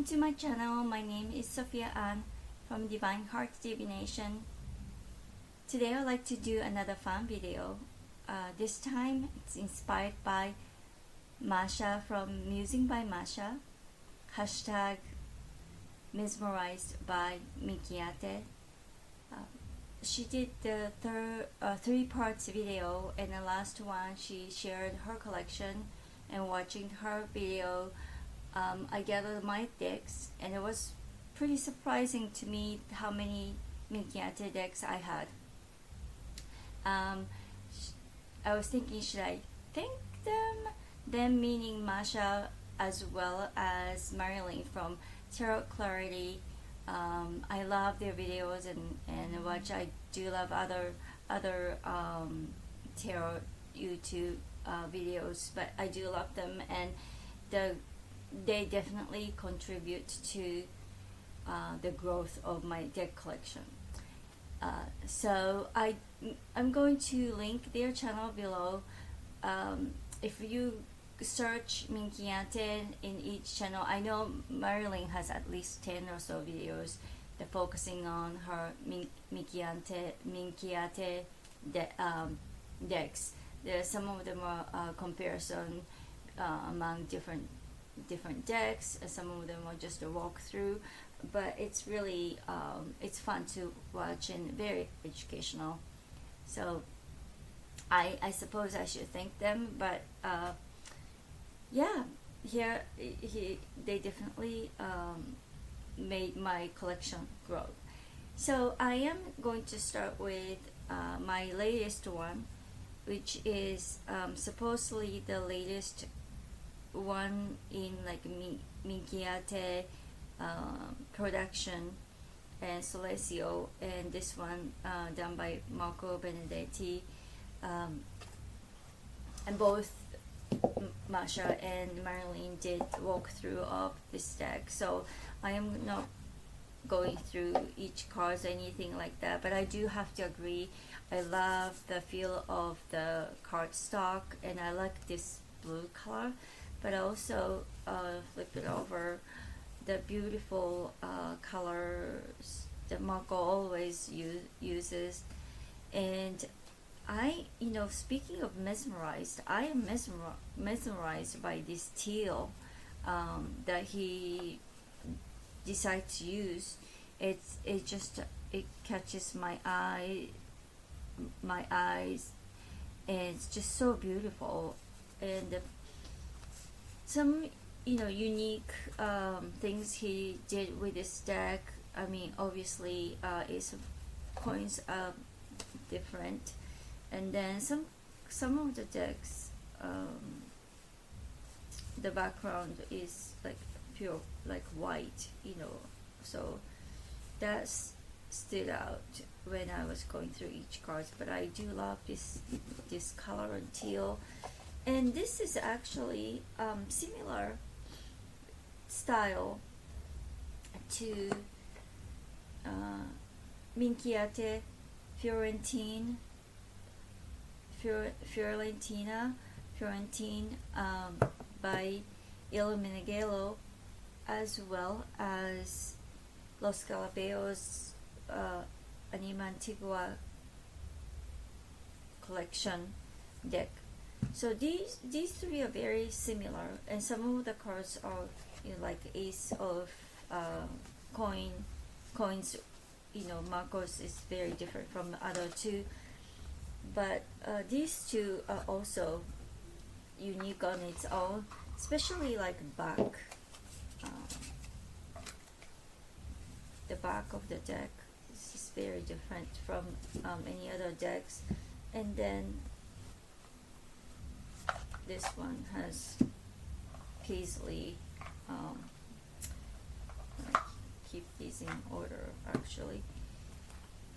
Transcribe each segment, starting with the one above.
Welcome to my channel. My name is Sophia Ann from Divine Heart Divination. Today I'd like to do another fun video. This time it's inspired by Masha from Musing by Masha. Hashtag mesmerized by Mikiate. She did the three parts video, and the last one she shared her collection, and watching her video I gathered my decks, and it was pretty surprising to me how many Mikiate decks I had. I was thinking, should I thank them meaning Masha as well as Marilyn from Tarot Clarity. I love their videos and watch. I do love other tarot YouTube videos, but I do love them, and they definitely contribute to the growth of my deck collection. So I'm going to link their channel below. If you search Mikiate in each channel, I know Marilyn has at least 10 or so videos that focusing on her Mikiate decks. Some of them are comparison among different decks, some of them are just a walkthrough, but it's really it's fun to watch and very educational. So I suppose I should thank them, but yeah, they definitely made my collection grow. So I am going to start with my latest one, which is supposedly the latest one in like Mikiate production and Solesio, and this one done by Marco Benedetti, and both Masha and Marilyn did walkthrough of this deck, so I am not going through each card or anything like that, but I do have to agree, I love the feel of the cardstock, and I like this blue color, but also flip it over, the beautiful colors that Marco always uses. And speaking of mesmerized, I am mesmerized by this teal that he decided to use. It catches my eyes, and it's just so beautiful. And some unique things he did with this deck. I mean, obviously its coins are different, and then some of the decks, the background is like pure like white, so that stood out when I was going through each card. But I do love this color and teal. And this is actually similar style to Mikiate Fiorentine by Il Meneghello, as well as Los Galabeos Anima Antigua collection deck. So these three are very similar, and some of the cards are like Ace of coins. Marcos is very different from the other two, but these two are also unique on its own, especially like the back of the deck. This is very different from any other decks, and then this one has Paisley. I keep these in order actually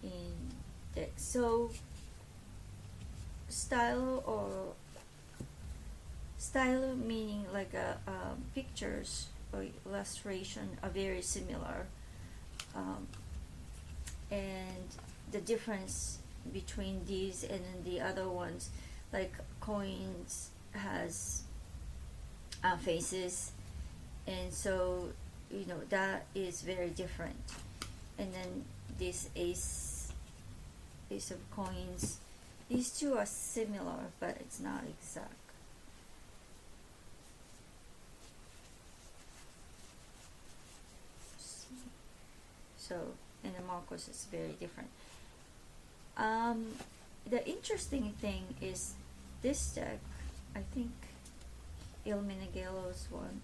in deck. So style meaning like pictures or illustration are very similar, and the difference between these and the other ones, like coins has faces, and so that is very different. And then this ace of coins, these two are similar, but it's not exact. So, and the Marcos is very different. The interesting thing is this deck, I think Il Menegelo's one.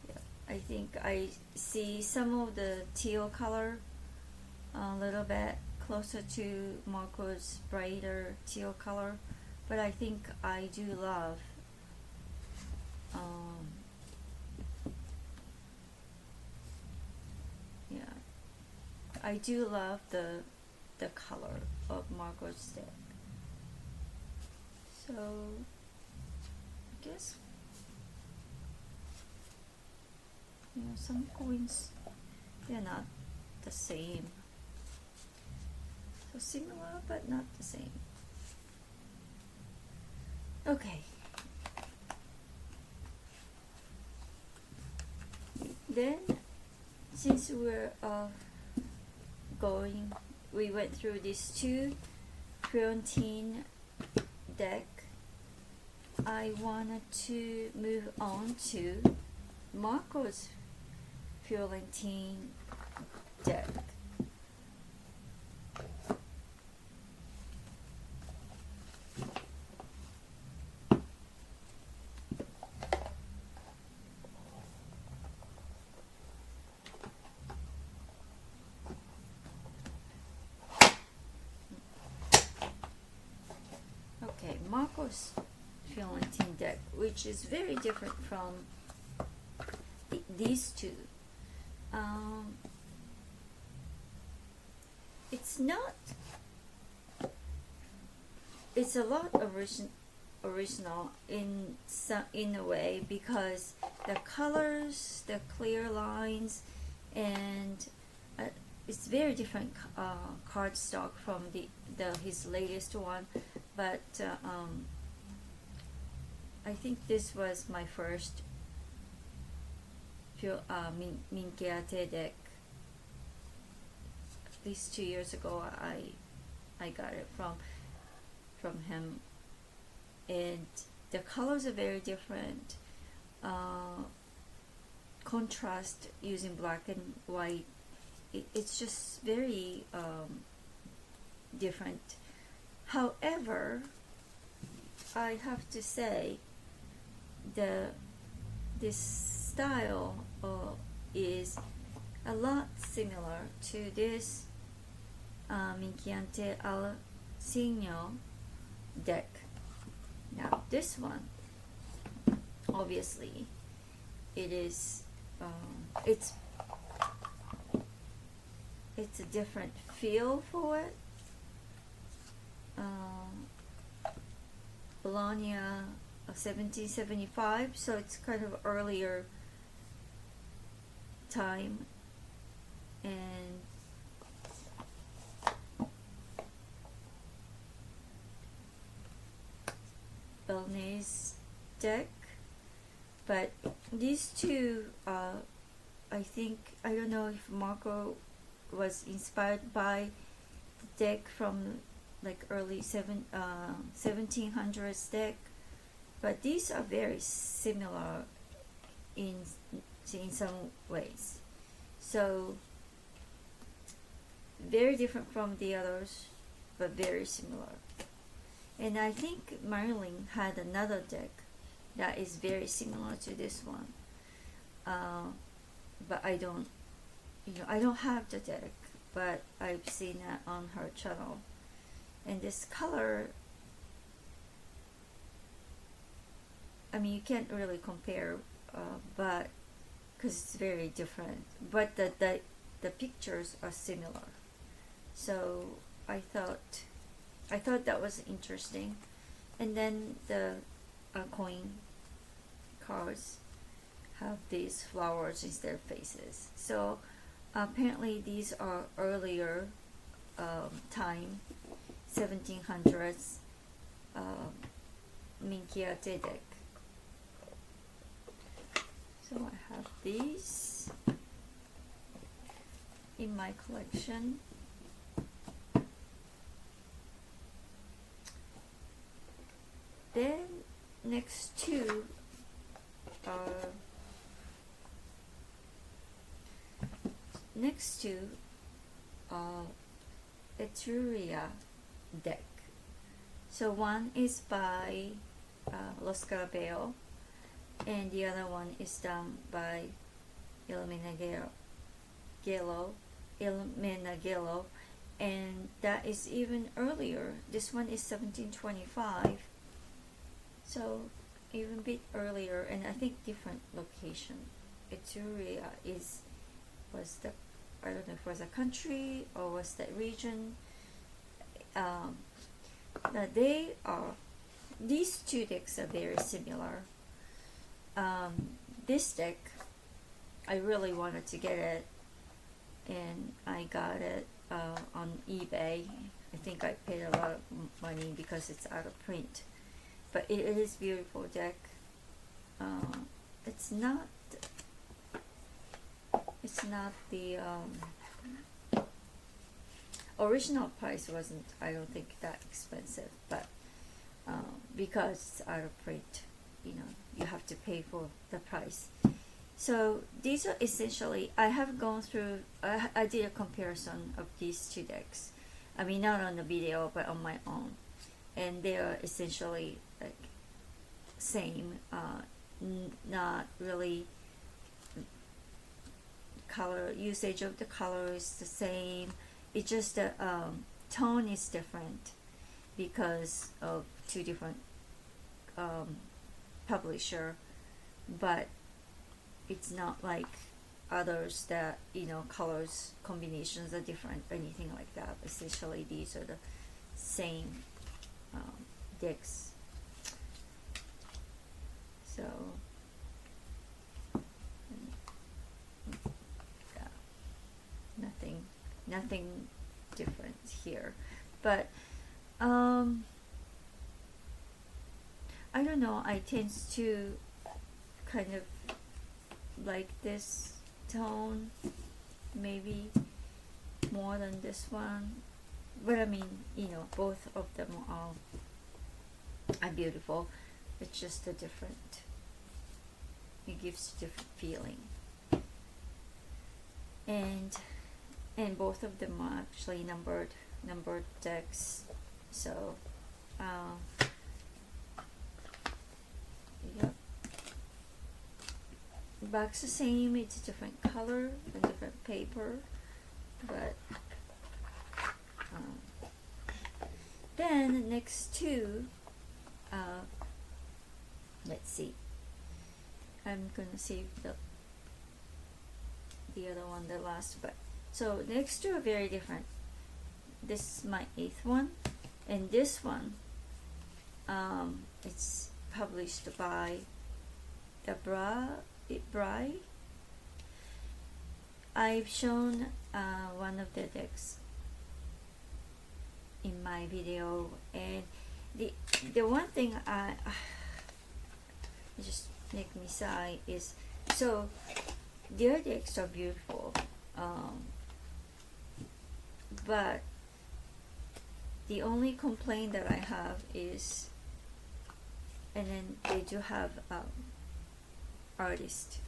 Yeah, I think I see some of the teal color a little bit closer to Marco's brighter teal color, but I think I do love yeah, I do love the color of Marco's deck. So I guess some coins, they're not the same. So similar but not the same. Okay. Then, since we're we went through these two Fiorentin deck, I wanted to move on to Marco's Fiorentin deck. Okay, Marco's Fiorentin deck, which is very different from these two. It's a lot original in a way, because the colors, the clear lines, and it's very different cardstock from his latest one, but I think this was my first Minchiate deck. At least 2 years ago, I got it from him, and the colors are very different. Contrast using black and white. It's just very different. However, I have to say this style is a lot similar to this Minchiate al Signo deck. Now this one, obviously, it is it's a different feel for it. Bologna of 1775, so it's kind of earlier time, and Belnese deck. But these two, I think, I don't know if Marco was inspired by the deck from like early 1700s deck, but these are very similar in some ways. So very different from the others, but very similar. And I think Marilyn had another deck that is very similar to this one, but I don't have the deck, but I've seen that on her channel. And this color, I mean, you can't really compare, but because it's very different, but the pictures are similar. So I thought that was interesting. And then the coin cards have these flowers instead of faces. So apparently these are earlier time, 1700s Minchiate deck. So I have these, in my collection. Then next two are Etruria deck. So one is by Lo Scarabeo, and the other one is done by Il Menaghello, and that is even earlier. This one is 1725, so even a bit earlier, and I think different location. Etruria was the, I don't know if it was a country or was that region. Now these two decks are very similar. This deck, I really wanted to get it, and I got it on eBay. I think I paid a lot of money because it's out of print, but it is beautiful deck. It's not the original price wasn't, I don't think, that expensive, but because it's out of print, you know, you have to pay for the price. So these are essentially, I have gone through, I did a comparison of these two decks. I mean, not on the video, but on my own, and they are essentially like same, not really, color usage of the color is the same. It's just the tone is different because of two different publisher, but it's not like others that, you know, colors combinations are different or anything like that. Essentially these are the same decks. So nothing different here, but I don't know, I tend to kind of like this tone maybe more than this one, but I mean, you know, both of them are beautiful. It's just a different, it gives a different feeling, and both of them are actually numbered decks. So yep, the back's the same, it's a different color and different paper, but then the next two, let's see, I'm gonna save the other one, the last, but so next two are very different. This is my 8th one, and this one, it's published by the Bry. I've shown one of the decks in my video, and the one thing I just make me sigh is, so their decks are beautiful, but the only complaint that I have is, and then they do have artist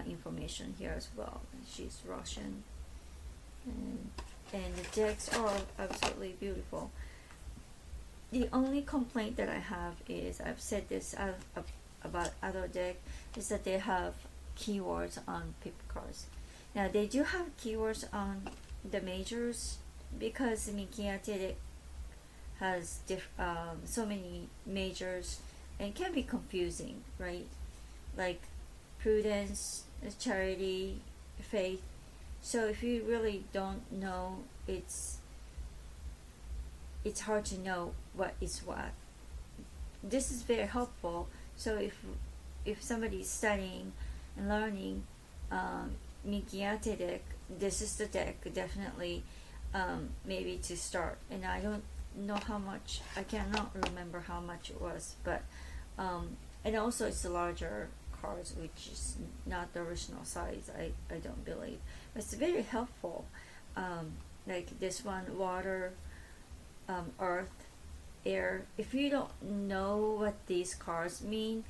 information here as well. She's Russian, and the decks are absolutely beautiful. The only complaint that I have is, I've said this about other deck, is that they have keywords on paper cards. Now they do have keywords on the majors, because Mikiate has so many majors, and it can be confusing, right? Like prudence, charity, faith. So if you really don't know, it's hard to know what is what. This is very helpful. So if somebody is studying and learning Mikiate deck, this is the deck definitely, maybe to start. And I don't know how much, I cannot remember how much it was, but and also it's a larger cards, which is not the original size. I don't believe, but it's very helpful. Like this one, water, earth, air. If you don't know what these cards mean,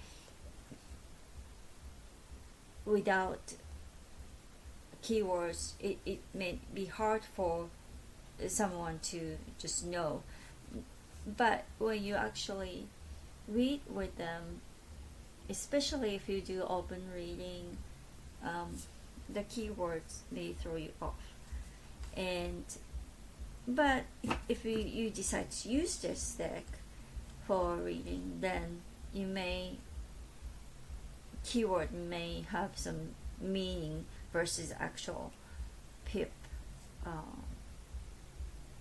without keywords, it may be hard for someone to just know. But when you actually read with them, especially if you do open reading, the keywords may throw you off. And but if you decide to use this deck for reading, then you may keyword may have some meaning versus actual pip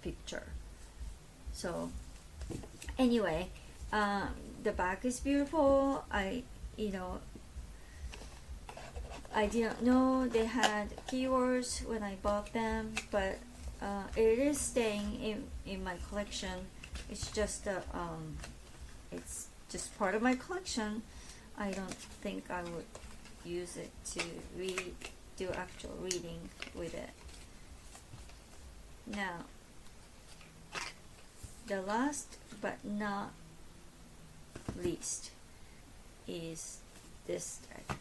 picture. So anyway, the back is beautiful. I didn't know they had keywords when I bought them, but it is staying in my collection. It's just part of my collection. I don't think I would use it to do actual reading with it. Now, the last but not least is this deck.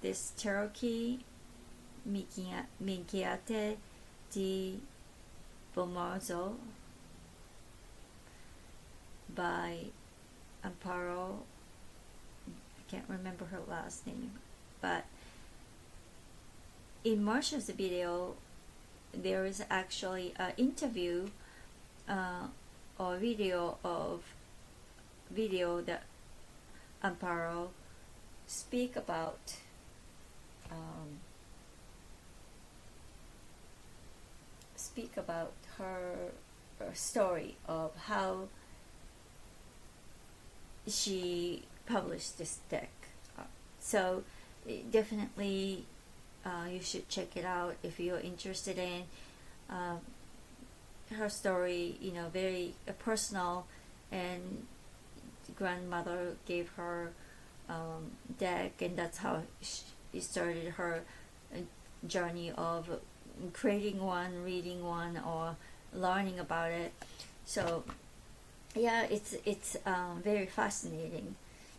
This Cherokee Minchiate di Bomarzo by Amparo. I can't remember her last name, but in Marsha's video there is actually an interview or video that Amparo speak about her story of how she published this deck. So definitely you should check it out if you're interested in her story. Very personal, and grandmother gave her deck, and that's how she started her journey of creating one, reading one, or learning about it. So yeah, it's very fascinating.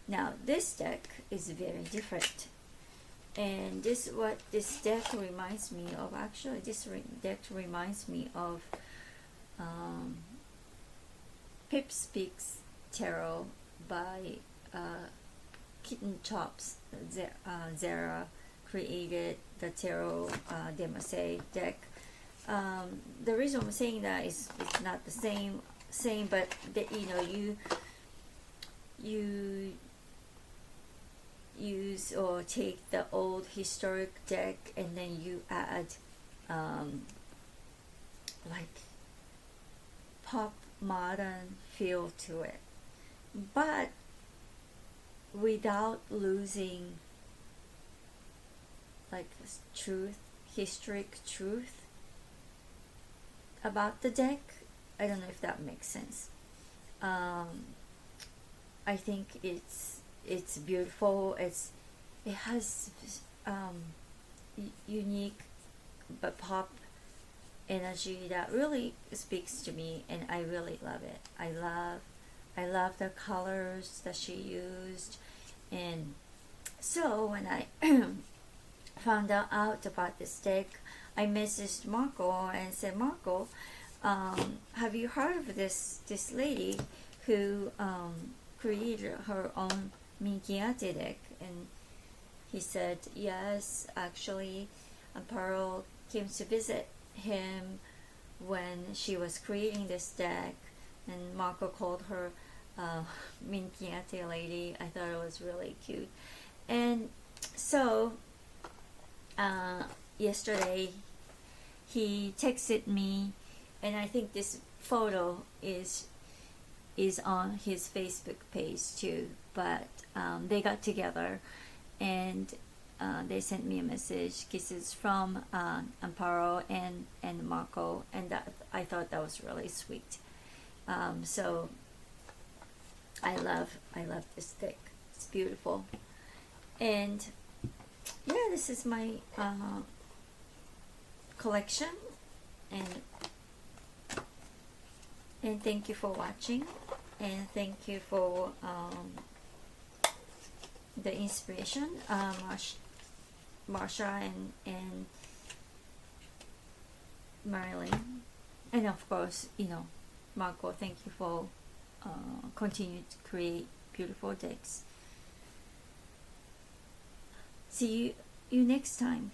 Now this deck is very different, and what this deck reminds me of. Actually, this deck reminds me of Pip Speaks Tarot by Kitten Chops. Zara created the Tarot de Marseille deck. The reason I'm saying that is it's not the same, but that you use or take the old historic deck and then you add like pop modern feel to it, but without losing like historic truth about the deck. I don't know if that makes sense. I think it's beautiful. It has unique but pop energy that really speaks to me, and I really love it. I love the colors that she used. And so when I found out about this deck, I messaged Marco and said, Marco, have you heard of this lady who created her own Minchiate deck? And he said, yes, actually Amparo came to visit him when she was creating this deck, and Marco called her Minchiate lady. I thought it was really cute. And so yesterday he texted me, and I think this photo is on his Facebook page too, but they got together and they sent me a message, kisses from Amparo and Marco, and that I thought that was really sweet. So I love this deck. It's beautiful. And yeah, this is my collection, and thank you for watching, and thank you for the inspiration, Marsha and Marilyn, and of course, Marco. Thank you for continue to create beautiful decks. See you next time.